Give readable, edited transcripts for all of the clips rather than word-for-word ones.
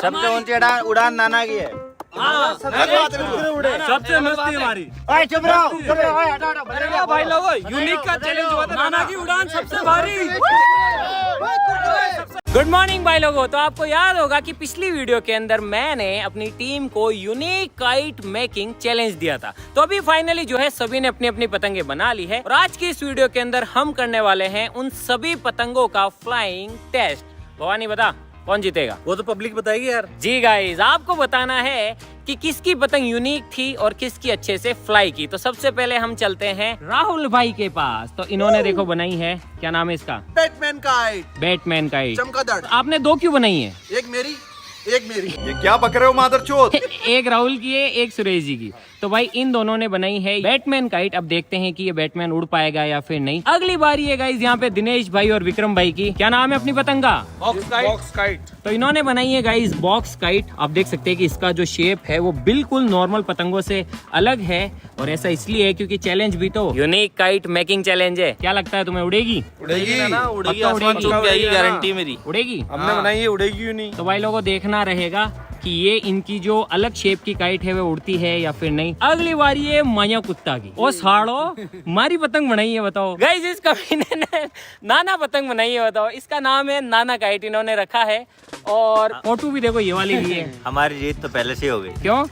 सबसे ऊंची उड़ान नाना की है। सबसे मस्ती हमारी। चुप रहो भाई लोगों, यूनिक का चैलेंज हुआ था, नाना की उड़ान सबसे भारी। गुड मॉर्निंग भाई लोगों। तो आपको याद होगा कि पिछली वीडियो के अंदर मैंने अपनी टीम को यूनिक काइट मेकिंग चैलेंज दिया था। तो अभी फाइनली जो है सभी ने अपनी अपनी पतंगे बना ली है और आज की इस वीडियो के अंदर हम करने वाले हैं उन सभी पतंगों का फ्लाइंग टेस्ट। भवानी बता कौन जीतेगा? वो तो पब्लिक बताएगी यार। जी गाइस, आपको बताना है कि किसकी पतंग यूनिक थी और किसकी अच्छे से फ्लाई की। तो सबसे पहले हम चलते हैं राहुल भाई के पास। तो इन्होंने देखो बनाई है, क्या नाम है इसका? Batman kite. Batman kite. चमगादड़। आपने दो क्यों बनाई है? एक मेरी एक मेरी। ये क्या बक रहे हो मादरचोद? एक राहुल की है, एक सुरेश जी की। तो भाई इन दोनों ने बनाई है बैटमैन काइट। अब देखते हैं कि ये बैटमैन उड़ पाएगा या फिर नहीं। अगली बारी है गाइस यहाँ पे दिनेश भाई और विक्रम भाई की। क्या नाम है अपनी पतंग का? Box kite. तो इन्होंने बनाई है गाइस बॉक्स काइट। आप देख सकते हैं कि इसका जो शेप है वो बिल्कुल नॉर्मल पतंगों से अलग है और ऐसा इसलिए है क्योंकि चैलेंज भी तो यूनिक काइट मेकिंग चैलेंज है। क्या लगता है तुम्हें, उड़ेगी? उड़ेगी ना, उड़ेगी। पक्का उड़ेगी। चुप जाएगी, गारंटी मेरी। उड़ेगी? हमने बनाई है, उड़ेगी क्यों नहीं? तो भाई लोगों देखना रहेगा कि ये इनकी जो अलग शेप की काइट है वो उड़ती है या फिर नहीं। अगली बारी है माया कुत्ता की। ओ साड़ो, हमारी पतंग बनाई है बताओ। गाइस इस कमीने ने नाना पतंग बनाई है बताओ। इसका नाम है नाना काइट, इन्होंने रखा है। और फोटो भी देखो ये वाली भी है। हमारी जीत तो पहले से हो गई। क्यों?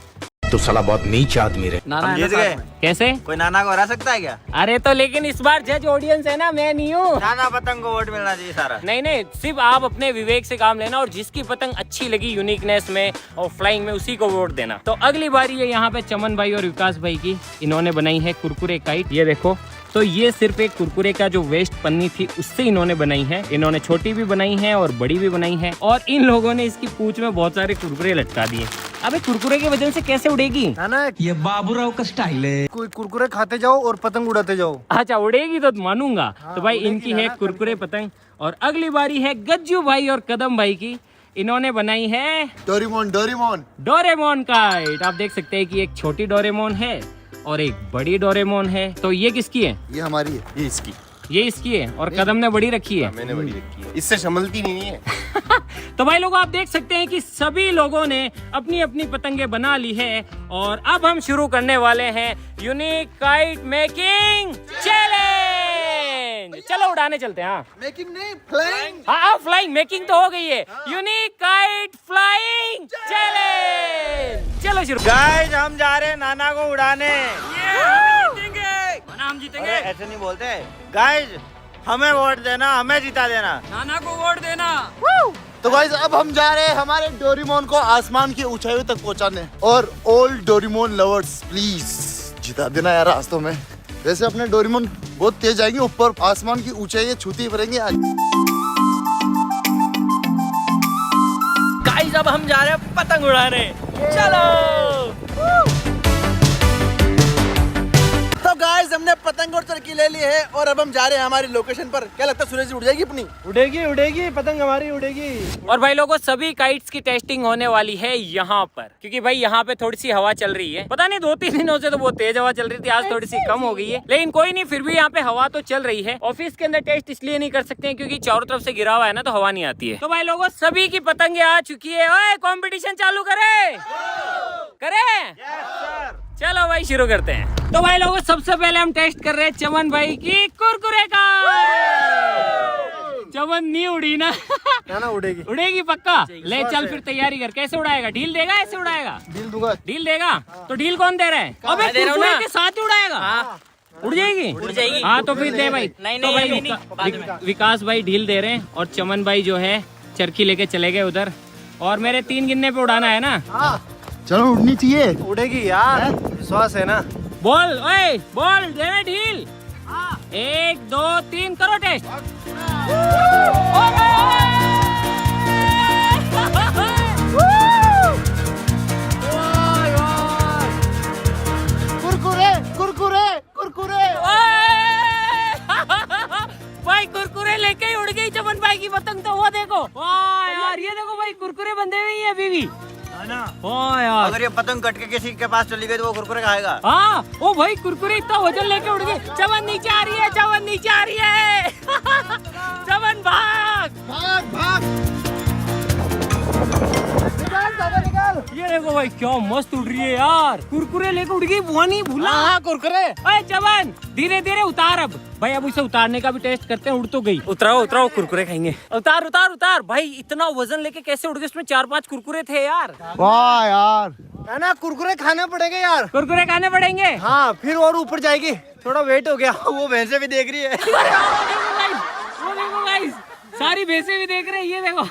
तो साला बहुत नीच आदमी रे। हम जीत गए। कैसे? कोई नाना को हरा सकता है क्या? अरे तो लेकिन इस बार जज ऑडियंस है ना, मैं नहीं हूँ। नाना पतंग को वोट मिलना चाहिए सारा। नहीं, सिर्फ आप अपने विवेक से काम लेना और जिसकी पतंग अच्छी लगी यूनिकनेस में और फ्लाइंग में उसी को वोट देना। तो अगली बारी है यहाँ पे चमन भाई और विकास भाई की। इन्होंने बनाई है कुरकुरे काइट। ये देखो, तो ये सिर्फ एक कुरकुरे का जो वेस्ट पन्नी थी उससे इन्होंने बनाई है। इन्होंने छोटी भी बनाई है और बड़ी भी बनाई है। और इन लोगों ने इसकी पूंछ में बहुत सारे कुरकुरे लटका दिए। अबे कुरकुरे के वजन से कैसे उड़ेगी? ना ये बाबूराव का स्टाइल है। कोई कुरकुरे खाते जाओ और पतंग उड़ाते जाओ। अच्छा उड़ेगी तो मानूंगा। तो भाई इनकी है कुरकुरे पतंग। और अगली बारी है गज्जू भाई और कदम भाई की। इन्होंने बनाई है डोरेमोन काइट। आप देख सकते हैं कि एक छोटी डोरेमोन है और एक बड़ी डोरेमोन है। तो ये किसकी है? ये हमारी है। ये इसकी। ये इसकी है और कदम ने बड़ी रखी है। मैंने बड़ी रखी है, इससे संभलती नहीं है। तो भाई लोगों आप देख सकते हैं कि सभी लोगों ने अपनी अपनी पतंगे बना ली है और अब हम शुरू करने वाले हैं यूनिक काइट मेकिंग चैलेंज। चलो उड़ाने चलते हैं। हाँ मेकिंग नहीं, फ्लाइंग। हाँ फ्लाइंग, मेकिंग तो हो गई है। Unique kite flying challenge. चलो शुरू। गाइस हम जा रहे हैं नाना को उड़ाने। हम जीतेंगे। ऐसे नहीं बोलते गाइस, हमें वोट देना, हमें जिता देना। नाना को वोट देना। तो गाइस अब हम जा रहे हैं हमारे डोरेमोन को आसमान की ऊंचाइयों तक पहुंचाने। और ऑल डोरेमोन लवर्स प्लीज जिता देना यार रास्तों में। वैसे अपने डोरेमोन बहुत तेज आएंगे, ऊपर आसमान की ऊंचाइयां छूती फिरेंगे आज। गाइस अब हम जा रहे हैं पतंग उड़ाने। चलो। तो गाइस हमने पतंग और चरखी ले ली है और अब हम जा रहे हैं हमारी लोकेशन पर। क्या लगता है सुरेश जी, उड़ जाएगी अपनी? उड़ेगी पतंग हमारी उड़ेगी। और भाई लोगों सभी काइट्स की टेस्टिंग होने वाली है यहाँ पर, क्योंकि भाई यहाँ पे थोड़ी सी हवा चल रही है। पता नहीं 2-3 दिनों से तो बहुत तेज हवा चल रही थी, आज थोड़ी सी कम हो गई है, लेकिन कोई नहीं, फिर भी यहाँ पे हवा तो चल रही है। ऑफिस के अंदर टेस्ट इसलिए नहीं कर सकते हैं क्योंकि चारों तरफ से गिरा हुआ है ना, तो हवा नहीं आती है। तो भाई लोगों सभी की पतंगे आ चुकी है। ओए कॉम्पिटिशन चालू करे। चलो भाई शुरू करते हैं। तो भाई लोगों सबसे पहले हम टेस्ट कर रहे हैं चमन भाई की कुरकुरे का। चमन नहीं उड़ी ना? ना उड़ेगी। उड़ेगी पक्का। ले चल फिर तैयारी कर। कैसे उड़ाएगा? ढील देगा? ऐसे उड़ाएगा? डील दूंगा। ढील देगा? तो ढील कौन दे रहा है? अबे कुरकुरे के साथ ही उड़ाएगा। उड़ जाएगी। हाँ तो फिर दे भाई। तो भाई विकास भाई ढील दे रहे हैं और चमन भाई जो है चरखी लेके चले गए उधर। और मेरे 3 गिनने पे उड़ाना है ना? चलो उड़नी चाहिए। उड़ेगी यार, विश्वास है ना। बोल ओए बोल, दे ढील। 1 2 3 करो टेस्ट। कुरकुरे भाई कुरकुरे लेके ही उड़ गई चमन भाई की पतंग। तो वो देखो वाह यार, ये देखो भाई कुरकुरे बंधे हुए हैं अभी भी। ना हाँ यार, अगर ये पतंग कट के किसी के पास चली गई तो वो कुरकुरे खाएगा। हाँ ओ भाई कुरकुरे इतना वजन लेके उड़ गए। चमन नीचे आ रही है, चमन नीचे आ रही है। चमन भाग भाग भाग। ये देखो भाई क्या मस्त उड़ रही है यार, कुरकुरे लेके उड़ गई। वो नहीं भूला कुरकुरे। अरे चमन धीरे धीरे उतार अब भाई, अब उसे उतारने का भी टेस्ट करते हैं। उड़ तो गई, उतराओ उतराओ, कुरकुरे खाएंगे। उतार उतार उतार भाई, इतना वजन लेके कैसे उड़ गए? इसमें 4-5 कुरकुरे थे यार। वाह यार, है ना, कुरकुरे खाने पड़ेंगे यार। कुरकुरे खाने पड़ेंगे। हाँ फिर और ऊपर जाएगी, थोड़ा वेट हो गया। वो भैंसे भी देख रही है। वो देखो गाइस, सारी भैंसे भी देख रहे हैं। ये देखो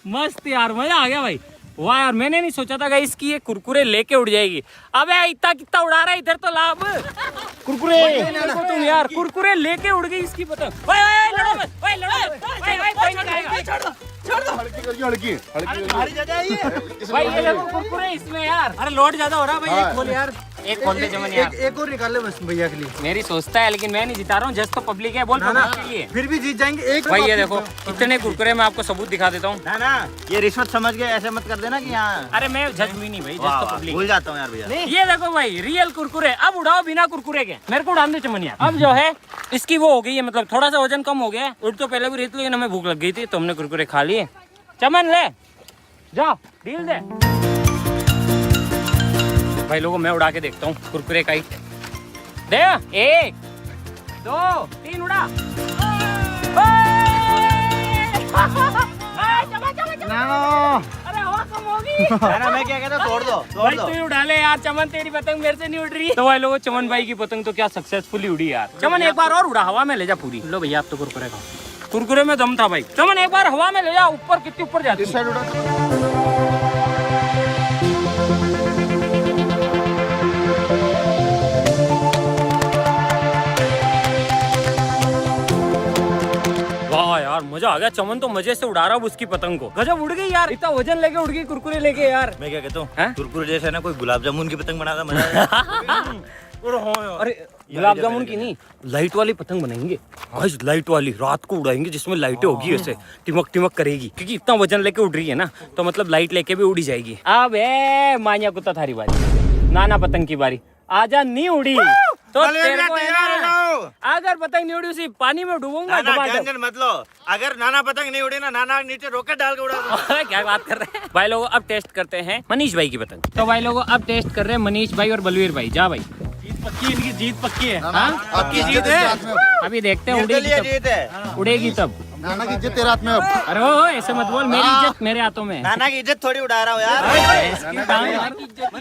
मस्त यार, मजा आ गया भाई। वाह यार, मैंने नहीं सोचा था गाइस कि ये कुरकुरे लेके उड़ जाएगी। अबे इतना कितना उड़ा रहा है इधर तो लाभ। कुरकुरे देखो तुम यार, कुरकुरे लेके उड़ गई इसकी पतंग। ओए ओए लड़ो मत, ओए लड़ो, ओए ओए कोई नहीं आएगा। छोड़ दो हल्की हल्की भाई, ये देखो कुरकुरे इसमें यार। अरे लोड ज्यादा हो रहा है भाई, एक खोल यार, एक खोल दे चमन यार। एक और निकाल ले बस भैया के लिए। मेरी सोचता है लेकिन मैं नहीं जिता रहा हूँ, जस्ट तो पब्लिक है, बोल पब्लिक के लिए। फिर भी जीत जाएंगे। एक भाई ये देखो इतने कुरकुरे, मैं आपको सबूत दिखा देता हूँ। ना ये रिश्वत समझ के ऐसे मत कर देना कि यहाँ। अरे मैं जज हुई नहीं भाई, जस्ट तो पब्लिक। भूल जाता हूँ यार भैया। ये देखो भाई रियल कुरकुरे। अब उड़ाओ बिना कुरकुरे के, मेरे को उड़ान दे चमन यार। अब जो है इसकी वो हो गई है, मतलब थोड़ा सा वजन कम हो गया है। उड़ तो पहले भी रही थी लेकिन हमें भूख लग गई थी तो हमने कुरकुरे खा लिए। चमन ले जाओ, डील दे भाई। लोगों मैं उड़ा के देखता हूँ कुरकुरे काइट। दे 1 2 3 उड़ा। अरे हवा कम होगी। ना मैं क्या कहता हूँ, तोड़ दो तोड़ भाई दो। तू ही उड़ा ले यार चमन, तेरी पतंग मेरे से नहीं उड़ रही। तो भाई लोगों, चमन भाई की पतंग तो क्या सक्सेसफुली उड़ी यार। चमन एक बार और उड़ा, हवा में ले जा पूरी। लो भैया आप तो कुरकुरे खाओ। कुरकुरे में दम था भाई। चमन एक बार हवा में ले जा, ऊपर कितनी ऊपर जाती है। इस साइड उड़ा। वाह यार मजा आ गया। चमन तो मजे से उड़ा रहा है उसकी पतंग को। गजब उड़ गई यार, इतना वजन लेके उड़ गई कुरकुरे लेके यार। मैं क्या कहता हैं? हूँ, कुरकुरे जैसे ना कोई गुलाब जामुन की पतंग बनाता मजा आएगा। अरे गुलाब जामुन की नहीं, लाइट वाली पतंग बनाएंगे भाई। लाइट वाली रात को उड़ाएंगे जिसमें लाइटें होगी, ऐसे टिमक टिमक करेगी। क्योंकि इतना वजन लेके उड़ रही है ना, तो मतलब लाइट लेके भी उड़ी जाएगी। अब मानिया कुत्ता थारी बारी, नाना पतंग की बारी। आजा नहीं उड़ी तो तेरे को है ना, अगर पतंग नहीं उड़ी उसी पानी में डूबूंगा। टेंशन मत लो, अगर नाना पतंग नहीं उड़ी ना, नाना नीचे रॉकेट डाल के उड़ा दूंगा। क्या बात कर रहे हैं भाई लोगों। अब टेस्ट करते हैं मनीष भाई की पतंग। तो भाई लोगों अब टेस्ट कर रहे हैं मनीष भाई और बलवीर भाई। जा भाई, इनकी जीत पक्की है। आपकी जीत है। अभी देखते हैं उड़ेगी जीत है। तब, उड़ेगी तब। नाना की इज्जत तेरे हाथ में अब। अरे ओ ऐसे मत बोल, मेरी इज्जत मेरे हाथों में है। नाना की इज्जत थोड़ी उड़ा रहा हूँ यार।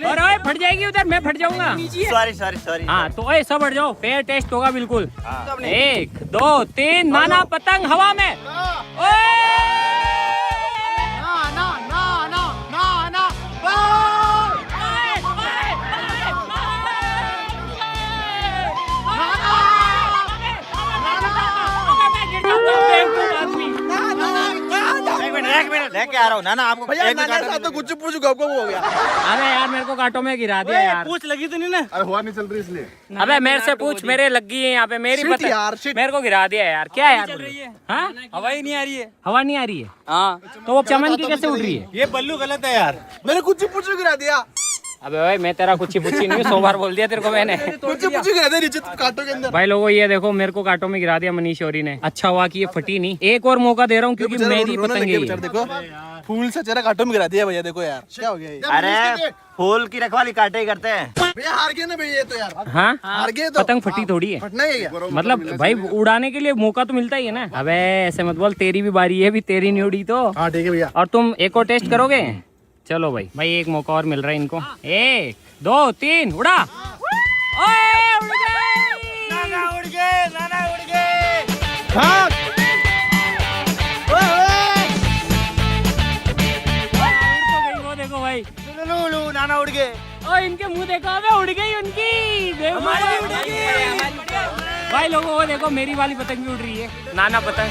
और ओए फट जाएगी उधर, मैं फट जाऊंगा। Sorry sorry sorry. हाँ तो ओए सब हट जाओ, फेयर टेस्ट होगा बिल्कुल। 1 2 3 नाना पतंग हवा में। एक मिनट लेके आ रहा हूँ नाना आपको। भैया नाना साहब तो कुछ पूछ गप हो गया। अरे यार मेरे को कांटों में गिरा दिया यार। पूछ लगी तो नहीं ना? अरे हवा नहीं चल रही इसलिए। अबे मेरे से पूछ, मेरे लग गई है यहाँ पे मेरी Shit यार, पतंग। shit। मेरे को गिरा दिया यार। क्या यार चल रही है? हाँ हवा ही नहीं आ रही है। हवा नहीं आ रही है। हाँ तो वो चमन की कैसे उड़ रही है? ये बल्लू गलत है यार, मैंने कुछ पूछ गिरा दिया। अबे भाई मैं तेरा कुछ पूछी नहीं, 100 बार बोल दिया तेरे को मैंने। कुछ गिरा दिया नीचे कांटों के अंदर। भाई लोगों ये देखो मेरे को कांटों में गिरा दिया मनीष औरी ने। अच्छा हुआ कि ये फटी नहीं। एक और मौका दे रहा हूँ क्योंकि मेरी पतंग है। देखो फूल से चेहरा कांटों में गिरा दिया भैया। देखो यार क्या हो गया ये? अरे फूल की रखवाली काटे ही करते हैं। भैया हार गए ना भैया, ये तो यार हाँ हार गए तो। पतंग फटी थोड़ी है, फटना ही है क्या? मतलब भाई उड़ाने के लिए मौका तो मिलता ही है ना। अबे ऐसे मत बोल, तेरी भी बारी है, भी तेरी नहीं उड़ी तो। हाँ ठीक है भैया। और तुम एक और टेस्ट करोगे? चलो भाई भाई एक मौका और मिल रहा है इनको। 1 2 3 उड़ा। ओए उड़ गई। नाना उड़ गए, नाना उड़ गए। भाग। वो देखो भाई, लू नाना उड़ गए। और इनके मुंह देखो, अबे उड़ गई उनकी। देखो हमारी उड़ेगी। भाई लोगों वो देखो मेरी वाली पतंग भी उड़ रही है, नाना पतंग।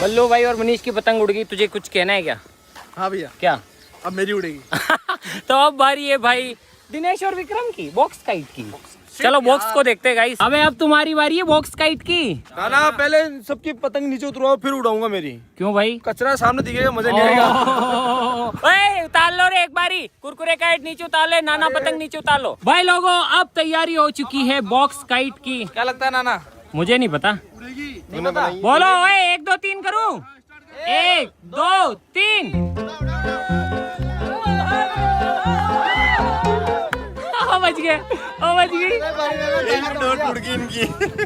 बल्लू भाई और मनीष की पतंग उड़ गई। तुझे कुछ कहना है क्या? हाँ भैया, क्या? अब मेरी उड़ेगी। तो अब बारी है भाई दिनेश और विक्रम की बॉक्स काइट की। चलो बॉक्स को देखते हैं गाइस। अबे अब तुम्हारी बारी है बॉक्स काइट की। ना पहले सबकी पतंग नीचे उतरवाओ फिर उड़ाऊंगा मेरी। क्यों भाई? कचरा सामने दिखेगा मजा नहीं आएगा। ओए उतार लो रे एक बारी। कुरकुरे काइट नीचे उतार ले, नाना पतंग नीचे उतार लो। भाई लोगों अब तैयारी हो चुकी है बॉक्स काइट की। क्या लगता है नाना? मुझे नहीं पता। बोलो ओए 1 2 3 करूं? 1 2 3। बच गए, बच गई। डोर टूट गई इनकी।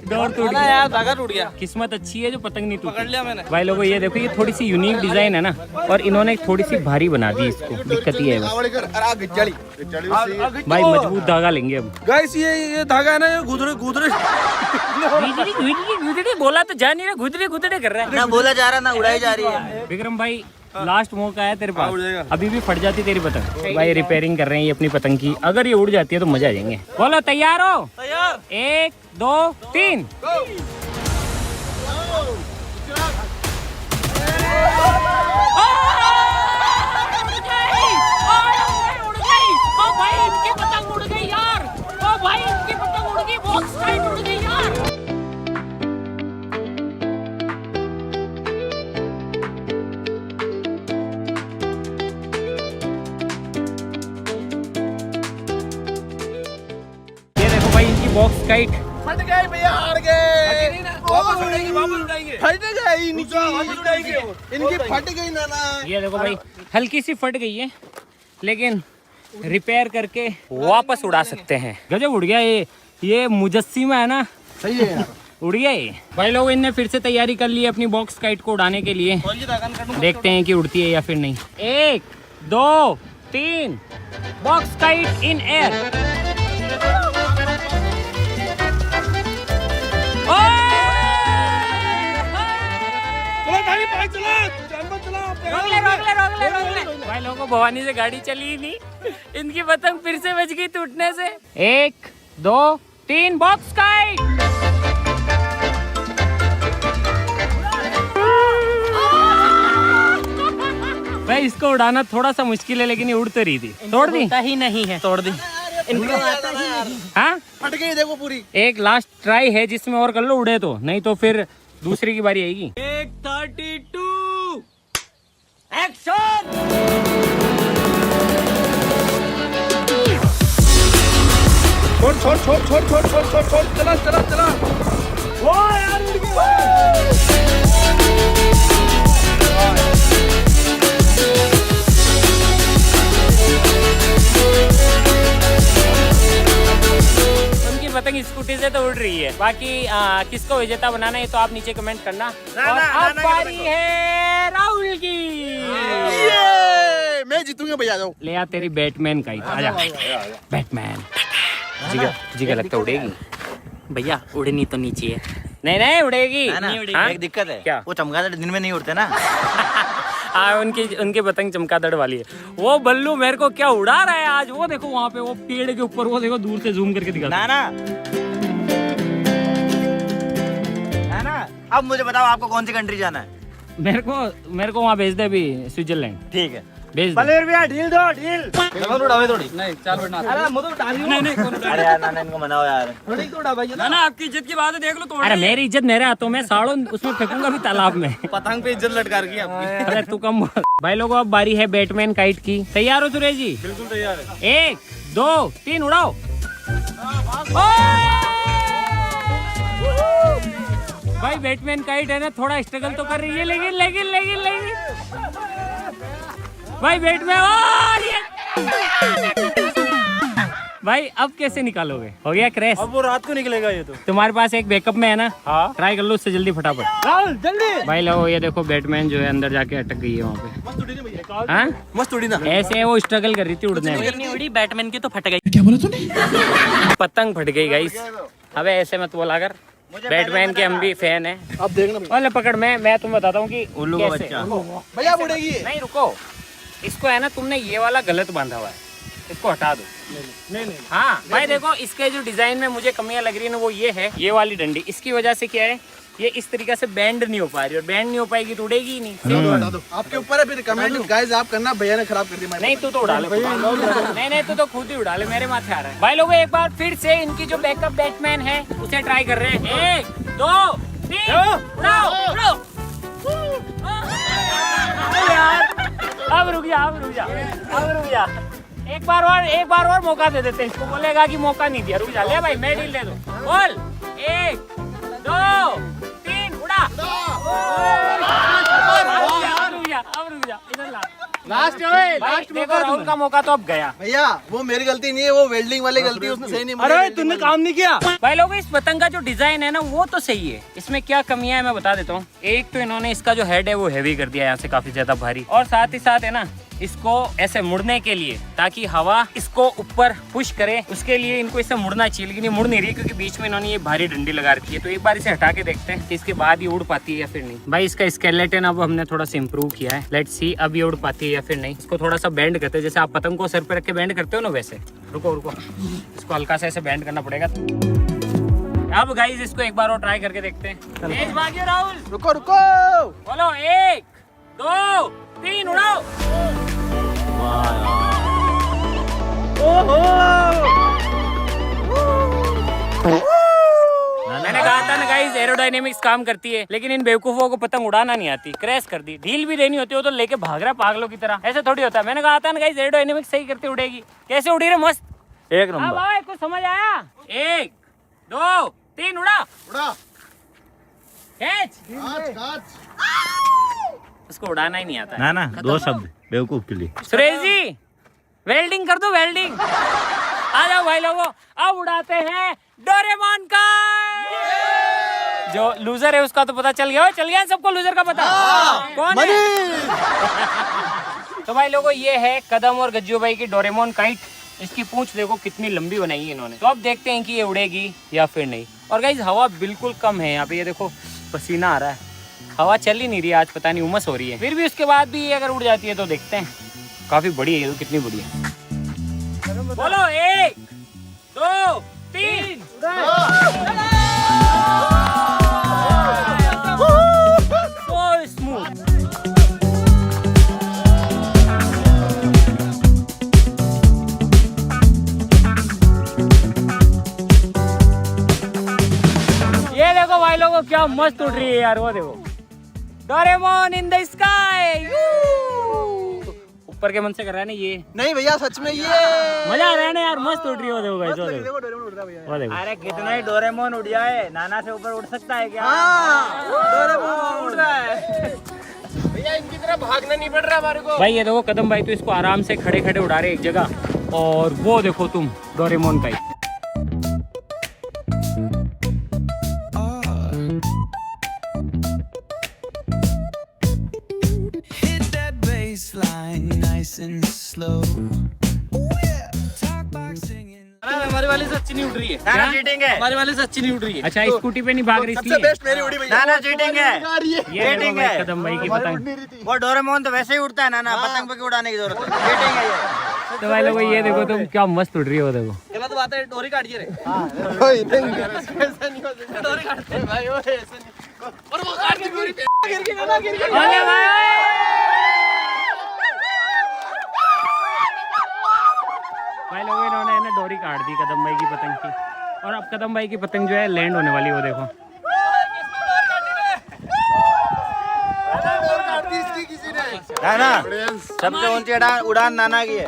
डोर टूट गया यार, धागा टूट गया। किस्मत अच्छी है जो पतंग नहीं टूटी। पकड़ लिया मैंने। भाई लोगों ये देखो ये थोड़ी सी यूनिक डिजाइन है ना, और इन्होंने थोड़ी सी भारी बना दी इसको। दिक्कत ये है बस। भाई मजबूत धागा लेंगे अब। गाइस ये धागा है ना, ये गुदरे गुदड़ी बोला तो जा नहीं रहा, गुदड़े कर रहा है। ना बोला जा रहा ना उड़ाई जा रही है। विक्रम भाई लास्ट मौका है तेरे पास। उड़ जाएगा। अभी भी फट जाती तेरी पतंग। भाई रिपेयरिंग कर रहे हैं ये अपनी पतंग की। अगर ये उड़ जाती है तो मजा आ जाएंगे। बोलो तैयार हो? तैयार। 1 2 3। बॉक्स काइट फट गए भैया, हार गए। वापस उड़ाएंगे, वापस उड़ाएंगे। फट गई इनकी, वापस उड़ाएंगे। इनकी फट गई नाना। ये देखो भाई हल्की सी फट गई है, लेकिन रिपेयर करके वापस उड़ा सकते हैं। गजब उड़ गया ये मुजस्सिमा है ना। सही है यार। उड़ गया ये। भाई लोग इनने फिर से तैयारी कर ली है अपनी बॉक्स काइट को उड़ाने के लिए। देखते हैं कि उड़ती है या फिर नहीं। 1 2 3 बॉक्स काइट इन एयर। भाई लोगों को भवानी से गाड़ी चली ही नहीं, इनकी पतंग फिर से बच गई टूटने से। 1 2 3 बॉक्स काइट। भाई इसको उड़ाना थोड़ा सा मुश्किल है, लेकिन ये उड़ तो रही थी। तोड़ दी ही नहीं है। तोड़ दी। हाँ फट गई देखो पूरी। एक लास्ट ट्राई है जिसमें और कर लो, उड़े तो, नहीं तो फिर दूसरी की बारी आएगी। 132 एक्शन। छोड़ चला। वो यार उड़ गया। उनकी पतंग स्कूटी से तो उड़ रही है। बाकी किसको विजेता बनाना है तो आप नीचे कमेंट करना। और अब बारी है राहुल की। मैं जीतूंगा भैया। जाओ ले आ तेरी बैटमैन का ही। आजा बैटमैन। जिगा लगता उड़ेगी भैया उड़नी तो नीचे है। नहीं उड़ेगी। हाँ? एक दिक्कत है क्या? वो चमगादड़ दिन में नहीं उड़ते ना। उनके पतंग चमगादड़ वाली है। वो बल्लू मेरे को क्या उड़ा रहा है आज। वो देखो वहाँ पे वो पेड़ के ऊपर, वो देखो दूर से जूम करके दिखा। ना है ना। अब मुझे बताओ आपको कौन सी कंट्री जाना है? मेरे को वहाँ भेज दे अभी, स्विट्जरलैंड ठीक है भेज दे। बलेर भैया ढील दो ढील। थोड़ी नहीं चाल बैठना। अरे मुझे उठा रही हूं। नहीं अरे यार नाना इनको मनाओ यार। थोड़ी तो उड़ा भाई। ना आपकी इज्जत की बात है, देख लो तो। अरे मेरी इज्जत मेरे हाथों में, साड़ो उसमें फेंकूंगा भी तालाब में। पतंग पे इज्जत लटका रखी है आपकी। अरे तू कम। भाई लोगों अब बारी है बैटमैन काइट की। तैयार हो सुरेश जी? बिल्कुल तैयार है। 1 2 3 उड़ाओ। भाई बैटमैन काइट है ना, थोड़ा स्ट्रगल तो कर रही है, लेकिन भाई बैटमैन। भाई अब कैसे निकालोगे? हो गया क्रैश। अब वो रात को निकलेगा ये तो। तुम्हारे पास एक बैकअप में है ना? हाँ। ट्राई कर लो उससे जल्दी फटाफट। राहुल जल्दी। भाई लो ये देखो बैटमैन जो है अंदर जाके अटक गई है वहाँ पे। मस्त उड़ी ना भैया। हाँ? मस्त उड़ी ना। ऐसे वो स्ट्रगल कर रही थी उड़ने में। नहीं उड़ी बैटमैन की तो फट गई। क्या बोला तूने? पतंग फट गई गाइस। अबे ऐसे मत बोला कर, बैटमैन के हम भी फैन है। अब देखना भैया। अरे पकड़, मैं तुम्हें बताता हूँ कि उल्लू का कैसे। बच्चा। भैया उड़ेगी। नहीं रुको, इसको है ना तुमने ये वाला गलत बांधा हुआ है। इसको हटा दो। नहीं हाँ भाई देखो, इसके जो डिजाइन में मुझे कमियां लग रही है ना वो ये है, ये वाली डंडी, इसकी वजह से क्या है ये इस तरीके से बैंड नहीं हो पा रही, और बैंड नहीं हो पाएगी तो उड़ेगी ही नहीं। आपके ऊपर है फिर कमेंट गाइस आप करना, भैया ने खराब कर दी। नहीं तू तो उड़ा ले, नहीं तू तो खुद ही उड़ा ले, मेरे माथे आ रहा है। भाई लोगों एक बार फिर से इनकी जो बैकअप बैटमैन है उसे ट्राई कर रहे हैं। 1 2 3 उड़ाओ उड़ाओ। अब रुक जा। एक बार और मौका दे देते हैं इसको, बोलेगा कि मौका नहीं दिया, रुक जा। ले भाई मैं डील दे दूं, बोल 1 2 3 उड़ा। अब रुक जा इधर ला। लास्ट देखो राहुल का मौका तो अब गया। भैया वो मेरी गलती नहीं है, वो वेल्डिंग वाली गलती है, उसने सही नहीं। अरे तूने काम नहीं किया। भाई लोग इस पतंग का जो डिजाइन है ना वो तो सही है, इसमें क्या कमियां है मैं बता देता हूँ। एक तो इन्होंने इसका जो हेड है वो हैवी कर दिया, यहाँ से काफी ज्यादा भारी, और साथ ही साथ है ना इसको ऐसे मुड़ने के लिए, ताकि हवा इसको ऊपर पुश करे, उसके लिए इनको इसे मुड़ना चाहिए, लेकिन ये मुड़ नहीं रही क्योंकि बीच में इन्होंने ये भारी डंडी लगा रखी है। तो एक बार इसे हटा के देखते हैं कि इसके बाद ये उड़ पाती है या फिर नहीं। भाई इसका स्केलेटन अब हमने थोड़ा सा इम्प्रूव किया है, लेट्स सी अब ये उड़ पाती है या फिर नहीं। इसको थोड़ा सा बैंड करते हैं, जैसे आप पतंग को सर पे रख के बैंड करते हो ना वैसे। रुको इसको हल्का सा ऐसे बैंड करना पड़ेगा। अब गाइस इसको एक बार और ट्राई करके देखते हैं। तेज भागियो राहुल। रुको बोलो 1 2 3 उड़ाओ। मैंने कहा था ना गाइस एरोडायनेमिक्स काम करती है, लेकिन इन बेवकूफों को पतंग उड़ाना नहीं आती, क्रैश कर दी। ढील भी देनी होती है तो लेके भाग रहा पागलों की तरह, ऐसे थोड़ी होता है। मैंने कहा था ना गाइस एरोडायनेमिक्स सही करती उड़ेगी। कैसे उड़ी रे मस्त, एक नंबर। भाई कुछ समझ आया? 1 2 3 उड़ा। उसको उड़ाना ही नहीं आता। ना 2 शब्द बेवकूफ के लिए। सुरेश जी वेल्डिंग कर दो, वेल्डिंग। आ जाओ भाई लोगों, अब उड़ाते हैं डोरेमोन का। जो लूजर है उसका तो पता चल गया सबको लूजर का पता कौन है? तो भाई लोगों ये है कदम और गज्जू भाई की डोरेमोन काइट। इसकी पूंछ देखो कितनी लंबी बनाई है इन्होंने। तो अब देखते हैं कि ये उड़ेगी या फिर नहीं। और गाइस हवा बिल्कुल कम है यहाँ पे, ये देखो पसीना आ रहा है, हवा चल ही नहीं रही आज, पता नहीं उमस हो रही है। फिर भी उसके बाद भी ये अगर उड़ जाती है तो देखते हैं। काफी बड़ी है ये तो, कितनी बड़ी है। बोलो 1 2 3 so smooth। ये देखो भाई लोगों क्या मस्त उड़ रही है यार, वो देखो डोरेमोन इन द स्काई। ऊपर के मन से कर रहा है ना ये। नहीं भैया सच में ये मजा आ रहा है ना यार, मस्त उड़ रही हो देखो गाइस, वो देखो डोरेमोन उड़ रहा है भैया। वो देखो। अरे कितना ही डोरेमोन उड़ जाए, नाना से ऊपर उड़ सकता है क्या? डोरेमोन उड़ रहा है भैया, इनकी तरह भागना नहीं पड़ रहा हमारे को। भाई ये देखो कदम भाई तो इसको आराम से खड़े खड़े उड़ा रहे एक जगह, और वो देखो तुम डोरेमोन का ही। हमारे वाले से अच्छी नहीं उड़ रही है। नाना चीटिंग है। हमारे वाले से अच्छी नहीं उड़ रही है। अच्छा स्कूटी पे नहीं भाग रही सबसे इसलिए। बेस्ट मेरी उड़ी भैया। नाना चीटिंग है। ये देखो चीटिंग भाई है। कदम भाई की पतंग। वो डोरेमोन तो वैसे ही उड़ता है नाना, पतंग पे क्यों उड़ाने की जरूरत है? चीटिंग है ये। तो भाई लोगों ये देखो तुम क्या मस्त उड़ रही हो देखो। गलत बात है, डोरी काटिए रे। डोरी काटते भाई, वो ऐसे नहीं। और वो काट के डोरी गिर गई ना, गिर गई। अरे भाई भाई लोगों इन्होंने है ना डोरी काट दी कदम भाई की पतंग की, और अब कदम भाई की पतंग जो है लैंड होने वाली, वो देखो। नाना सबसे ऊंची उड़ान नाना की है।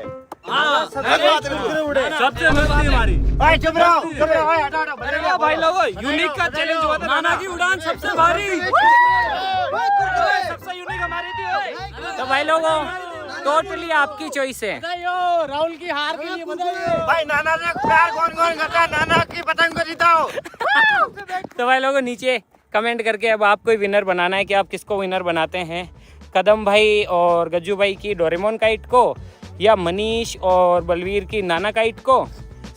सबसे मस्ती हमारी। भाई चुप रहो, भाई हटो हटो। भाई लोगों यूनिक का चैलेंज हुआ था, नाना की उड़ान सबसे भारी, सबसे यूनिक हमारी थी। तो भाई लोगों टोटली आपकी चॉइस है। राहुल की हार के लिए बधाई। भाई नाना से प्यार कौन कौन करता है? नाना की पतंग को जिताओ। तो भाई लोगों नीचे कमेंट करके अब आपको ही विनर बनाना है कि आप किसको विनर बनाते हैं, कदम भाई और गज्जू भाई की डोरेमोन काइट को, या मनीष और बलवीर की नाना काइट को,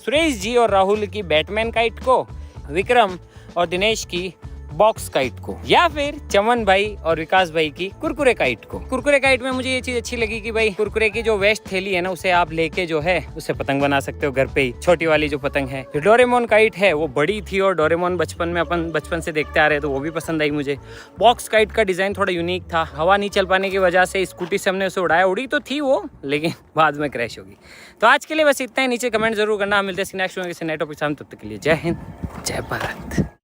सुरेश जी और राहुल की बैटमैन काइट को, विक्रम और दिनेश की बॉक्स काइट को, या फिर चमन भाई और विकास भाई की कुरकुरे काइट को। कुरकुरे काइट में मुझे ये चीज अच्छी लगी कि भाई कुरकुरे की जो वेस्ट थैली है ना, उसे आप लेके जो है उससे पतंग बना सकते हो घर पे ही, छोटी वाली जो पतंग है। जो डोरेमोन काइट है वो बड़ी थी और डोरेमोन बचपन में अपन बचपन से देखते आ रहे तो वो भी पसंद आई मुझे। बॉक्स काइट का डिजाइन थोड़ा यूनिक था, हवा नहीं चल पाने की वजह से स्कूटी से हमने उसे उड़ाया, उड़ी तो थी वो लेकिन बाद में क्रैश होगी। तो आज के लिए बस इतना ही, नीचे कमेंट जरूर करना, मिलते हैं नेक्स्ट वीडियो के नेटो के साथ, तब तक के लिए जय हिंद जय भारत।